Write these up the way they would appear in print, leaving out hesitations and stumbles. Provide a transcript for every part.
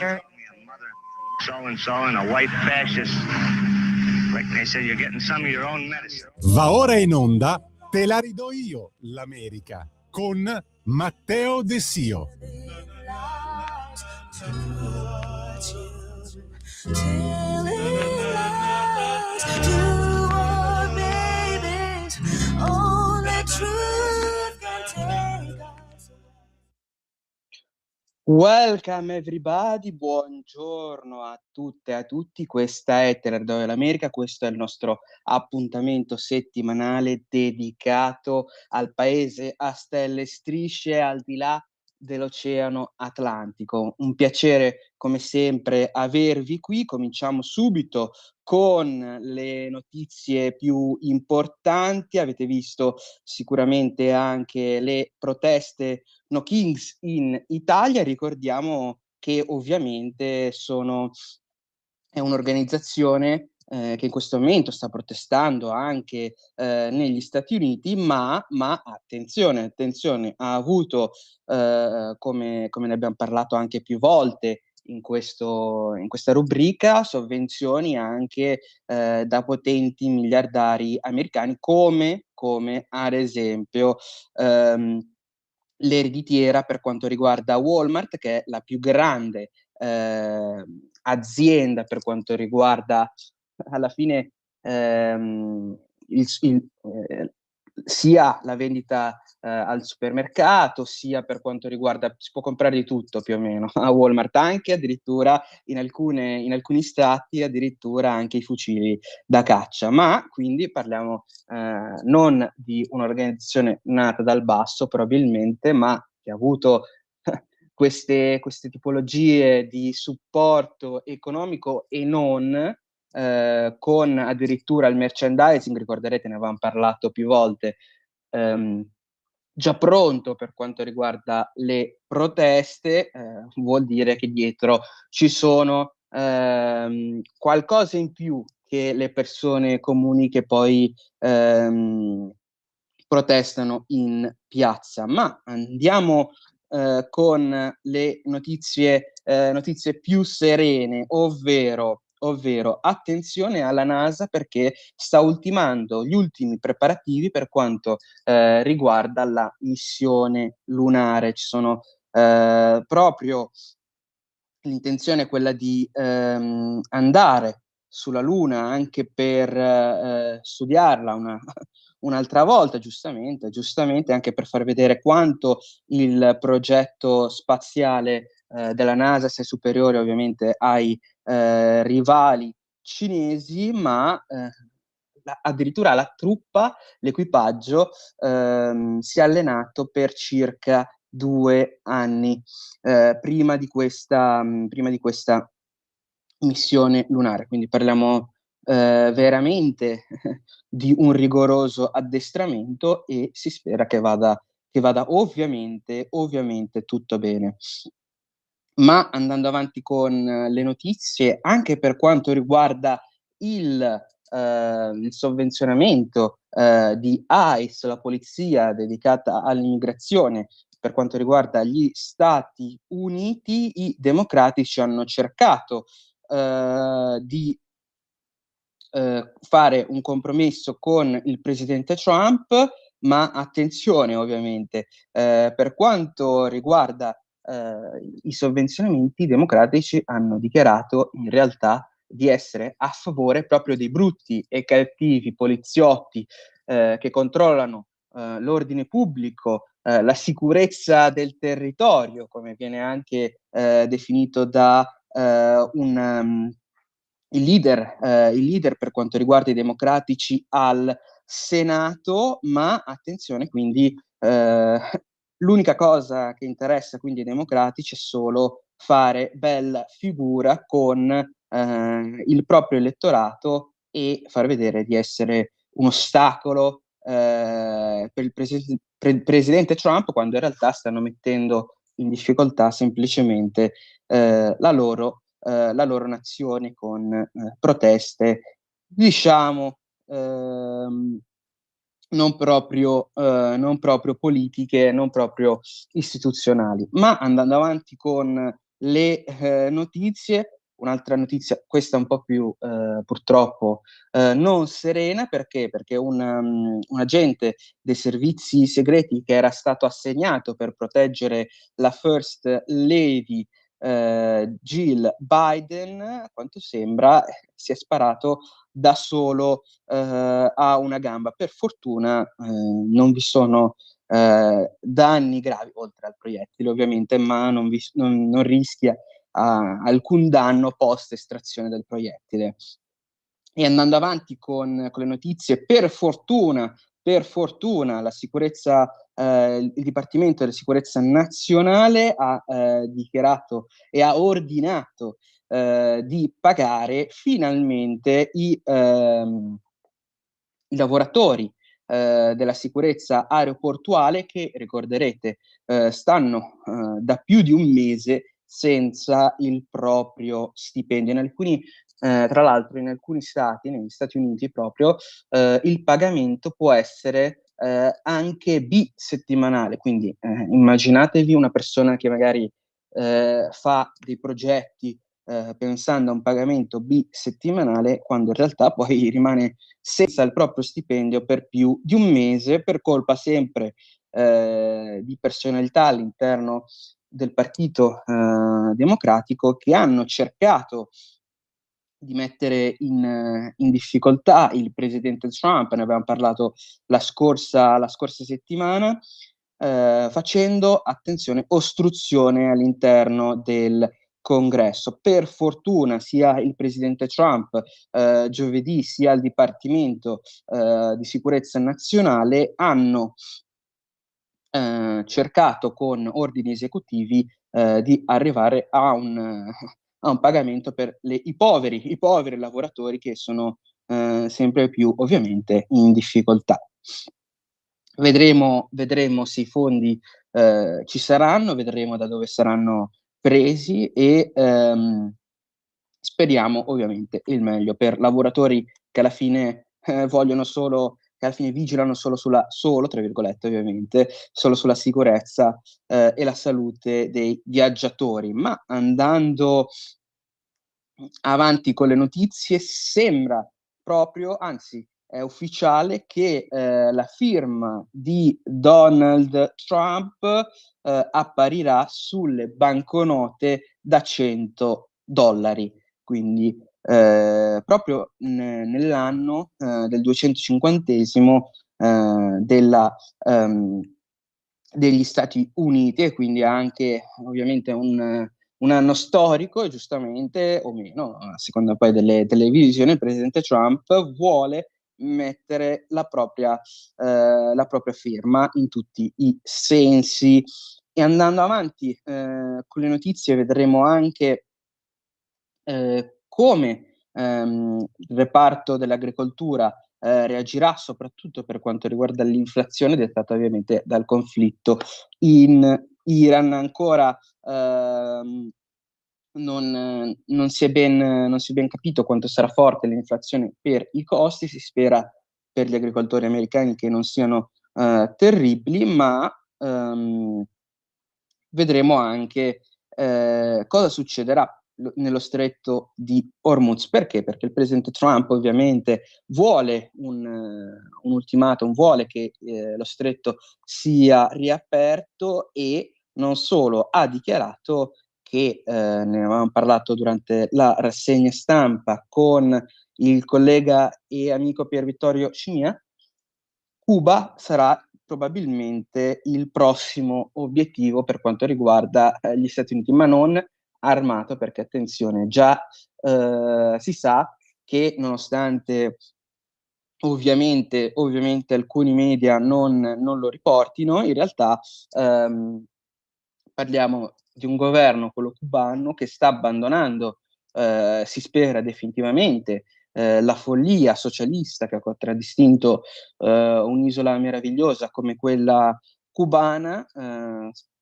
So and so and a white fascist. Like they said, you're getting some of your own medicine. Va ora in onda Te la ridò io, l'America, con Matteo De Sio. Welcome everybody, buongiorno a tutte e a tutti, questa è Te la ridò io l'America, questo è il nostro appuntamento settimanale dedicato al paese a stelle e strisce al di là dell'Oceano Atlantico. Un piacere come sempre avervi qui. Cominciamo subito con le notizie più importanti. Avete visto sicuramente anche le proteste No Kings in Italia. Ricordiamo che ovviamente è un'organizzazione che in questo momento sta protestando anche negli Stati Uniti, ma attenzione, ha avuto, come ne abbiamo parlato anche più volte in questa rubrica, sovvenzioni anche da potenti miliardari americani, come ad esempio l'ereditiera per quanto riguarda Walmart, che è la più grande azienda per quanto riguarda alla fine sia la vendita al supermercato, sia per quanto riguarda, si può comprare di tutto più o meno a Walmart, anche addirittura in alcuni stati addirittura anche i fucili da caccia. Ma quindi parliamo non di un'organizzazione nata dal basso probabilmente, ma che ha avuto queste tipologie di supporto economico e non, con addirittura il merchandising, ricorderete, ne avevamo parlato più volte, già pronto per quanto riguarda le proteste. Vuol dire che dietro ci sono qualcosa in più che le persone comuni che poi protestano in piazza. Ma andiamo con le notizie più serene, ovvero attenzione alla NASA, perché sta ultimando gli ultimi preparativi per quanto riguarda la missione lunare. Ci sono proprio l'intenzione è quella di andare sulla Luna anche per studiarla un'altra volta, giustamente, anche per far vedere quanto il progetto spaziale della NASA sia superiore ovviamente ai rivali cinesi, ma addirittura la truppa, l'equipaggio si è allenato per circa 2 anni prima di questa missione lunare. Quindi parliamo veramente di un rigoroso addestramento e si spera che vada ovviamente tutto bene. Ma andando avanti con le notizie, anche per quanto riguarda il sovvenzionamento di ICE, la polizia dedicata all'immigrazione, per quanto riguarda gli Stati Uniti, i democratici hanno cercato di fare un compromesso con il presidente Trump, ma attenzione ovviamente, per quanto riguarda i sovvenzionamenti, i democratici hanno dichiarato in realtà di essere a favore proprio dei brutti e cattivi poliziotti che controllano l'ordine pubblico, la sicurezza del territorio, come viene anche definito da il leader per quanto riguarda i democratici al Senato. Ma attenzione, quindi l'unica cosa che interessa quindi ai democratici è solo fare bella figura con il proprio elettorato e far vedere di essere un ostacolo per il presidente Trump, quando in realtà stanno mettendo in difficoltà semplicemente la loro nazione con proteste, diciamo, non proprio politiche, non proprio istituzionali. Ma andando avanti con le notizie. Un'altra notizia, questa un po' più purtroppo non serena, perché un agente dei servizi segreti che era stato assegnato per proteggere la First Lady Jill Biden, a quanto sembra, si è sparato da solo a una gamba. Per fortuna non vi sono danni gravi, oltre al proiettile ovviamente, ma non rischia alcun danno post estrazione del proiettile. E andando avanti con le notizie, per fortuna la sicurezza, il Dipartimento della Sicurezza Nazionale ha dichiarato e ha ordinato di pagare finalmente i lavoratori della sicurezza aeroportuale che, ricorderete, stanno da più di un mese senza il proprio stipendio. Tra l'altro, in alcuni stati, negli Stati Uniti proprio, il pagamento può essere anche bisettimanale. Quindi immaginatevi una persona che magari fa dei progetti pensando a un pagamento bisettimanale, quando in realtà poi rimane senza il proprio stipendio per più di un mese, per colpa sempre di personalità all'interno del Partito Democratico, che hanno cercato di mettere in difficoltà il presidente Trump. Ne avevamo parlato la scorsa settimana, facendo, attenzione, ostruzione all'interno del Congresso. Per fortuna sia il presidente Trump giovedì sia il Dipartimento di Sicurezza Nazionale hanno cercato con ordini esecutivi di arrivare a un pagamento per i poveri lavoratori che sono sempre più ovviamente in difficoltà. Vedremo se i fondi ci saranno, vedremo da dove saranno presi e speriamo ovviamente il meglio per lavoratori che alla fine vigilano solo, tra virgolette ovviamente, solo sulla sicurezza e la salute dei viaggiatori. Ma andando avanti con le notizie, sembra proprio, anzi è ufficiale, che la firma di Donald Trump apparirà sulle banconote da $100. Quindi proprio nell'anno del 250esimo degli Stati Uniti, e quindi anche ovviamente un anno storico, giustamente o meno, a seconda poi delle televisioni. Il presidente Trump vuole mettere la propria firma in tutti i sensi. E andando avanti con le notizie, vedremo anche come il reparto dell'agricoltura reagirà, soprattutto per quanto riguarda l'inflazione dettata ovviamente dal conflitto in Iran. Ancora non si è ben capito quanto sarà forte l'inflazione per i costi. Si spera per gli agricoltori americani che non siano terribili, ma vedremo anche cosa succederà nello stretto di Hormuz. Perché? Perché il presidente Trump ovviamente vuole un ultimatum, vuole che lo stretto sia riaperto, e non solo, ha dichiarato che, ne avevamo parlato durante la rassegna stampa con il collega e amico Pier Vittorio Scimia, Cuba sarà probabilmente il prossimo obiettivo per quanto riguarda gli Stati Uniti, ma non armato, perché attenzione, già si sa che, nonostante ovviamente alcuni media non lo riportino, in realtà parliamo di un governo, quello cubano, che sta abbandonando, si spera definitivamente, la follia socialista che ha contraddistinto un'isola meravigliosa come quella cubana,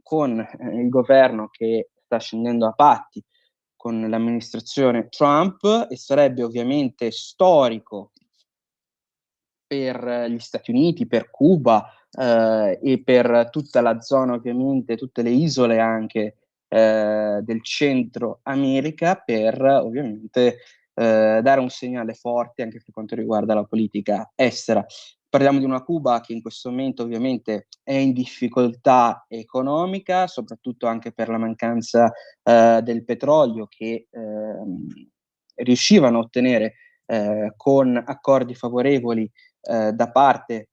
con il governo che sta scendendo a patti con l'amministrazione Trump. E sarebbe ovviamente storico per gli Stati Uniti, per Cuba e per tutta la zona, ovviamente tutte le isole anche del Centro America per ovviamente dare un segnale forte anche per quanto riguarda la politica estera. Parliamo di una Cuba che in questo momento ovviamente è in difficoltà economica, soprattutto anche per la mancanza del petrolio che riuscivano a ottenere con accordi favorevoli da parte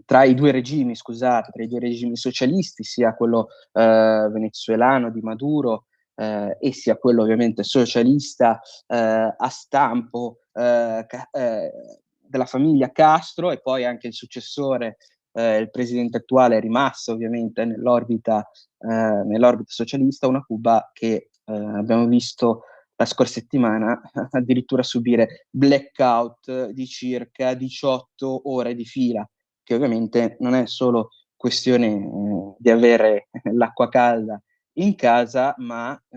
tra i due regimi, scusate, tra i due regimi socialisti, sia quello venezuelano di Maduro e sia quello ovviamente socialista a stampo della famiglia Castro, e poi anche il successore, il presidente attuale, è rimasto ovviamente nell'orbita socialista, una Cuba che abbiamo visto la scorsa settimana addirittura subire blackout di circa 18 ore di fila, che ovviamente non è solo questione di avere l'acqua calda in casa, ma è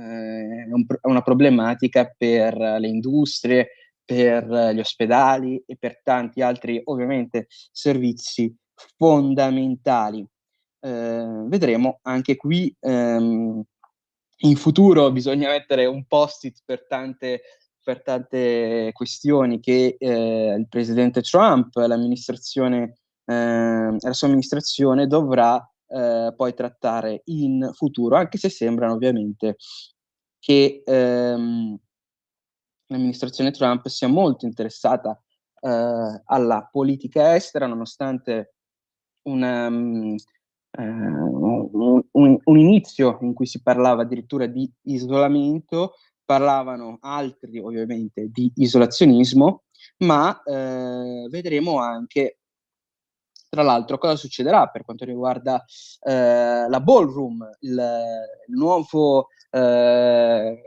una problematica per le industrie, per gli ospedali e per tanti altri ovviamente servizi fondamentali. Vedremo anche qui in futuro bisogna mettere un post-it per tante questioni che il presidente Trump, la sua amministrazione dovrà poi trattare in futuro, anche se sembrano ovviamente che l'amministrazione Trump sia molto interessata alla politica estera, nonostante un inizio in cui si parlava addirittura di isolamento, parlavano altri ovviamente di isolazionismo, ma vedremo anche, tra l'altro, cosa succederà per quanto riguarda la ballroom, il nuovo, il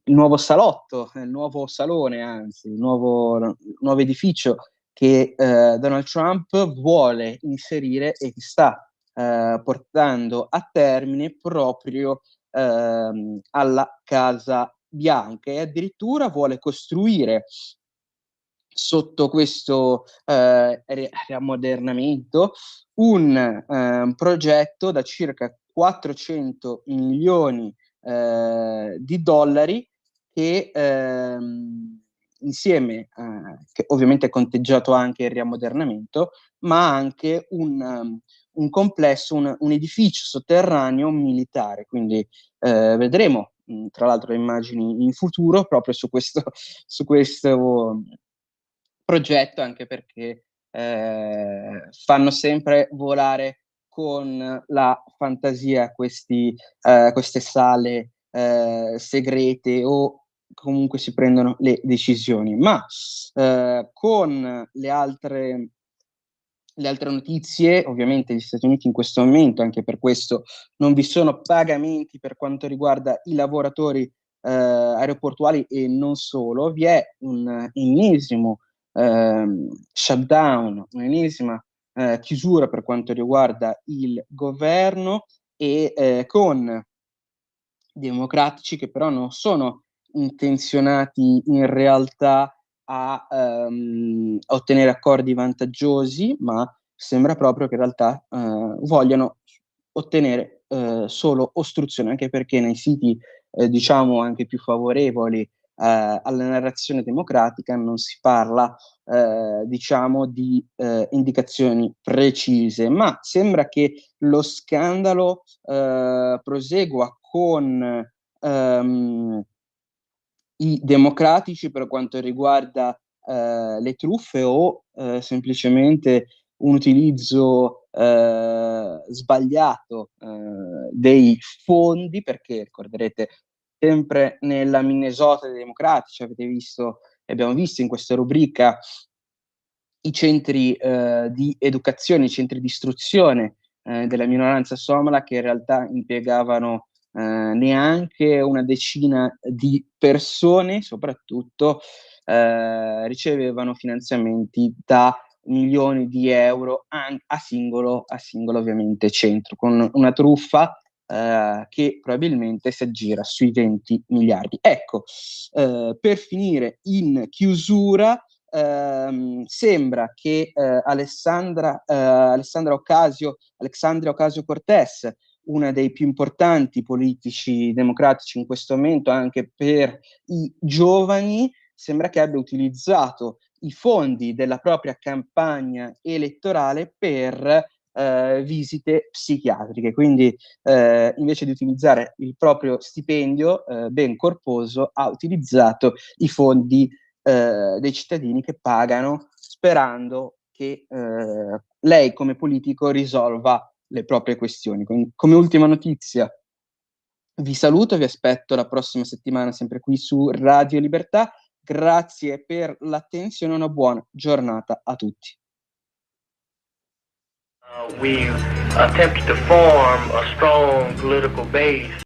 nuovo salotto, il nuovo salone, anzi, il nuovo edificio che Donald Trump vuole inserire e che sta portando a termine proprio alla Casa Bianca, e addirittura vuole costruire sotto questo riammodernamento un progetto da circa 400 milioni di dollari che insieme, che ovviamente è conteggiato anche il riammodernamento, ma anche un complesso, un edificio sotterraneo militare. Quindi vedremo, tra l'altro, le immagini in futuro proprio su questo progetto, anche perché fanno sempre volare con la fantasia queste sale segrete, o comunque si prendono le decisioni. Ma con le altre notizie, ovviamente gli Stati Uniti in questo momento, anche per questo non vi sono pagamenti per quanto riguarda i lavoratori aeroportuali e non solo, vi è un ennesimo shutdown, un'ennesima chiusura per quanto riguarda il governo, e con democratici che però non sono intenzionati in realtà a ottenere accordi vantaggiosi, ma sembra proprio che in realtà vogliano ottenere solo ostruzione, anche perché nei siti diciamo anche più favorevoli alla narrazione democratica non si parla diciamo di indicazioni precise, ma sembra che lo scandalo prosegua con i democratici per quanto riguarda le truffe, o semplicemente un utilizzo sbagliato dei fondi, perché ricorderete sempre nella Minnesota dei democratici abbiamo visto in questa rubrica i centri di educazione, i centri di istruzione della minoranza somala, che in realtà impiegavano neanche una decina di persone, soprattutto ricevevano finanziamenti da milioni di euro a singolo ovviamente centro, con una truffa che probabilmente si aggira sui 20 miliardi. Ecco, per finire in chiusura, sembra che Alexandria Ocasio-Cortez, uno dei più importanti politici democratici in questo momento, anche per i giovani, sembra che abbia utilizzato i fondi della propria campagna elettorale per visite psichiatriche. Quindi invece di utilizzare il proprio stipendio ben corposo, ha utilizzato i fondi dei cittadini che pagano, sperando che lei come politico risolva le proprie questioni. Come ultima notizia vi saluto, vi aspetto la prossima settimana sempre qui su Radio Libertà. Grazie per l'attenzione, una buona giornata a tutti. We attempted to form a strong political base.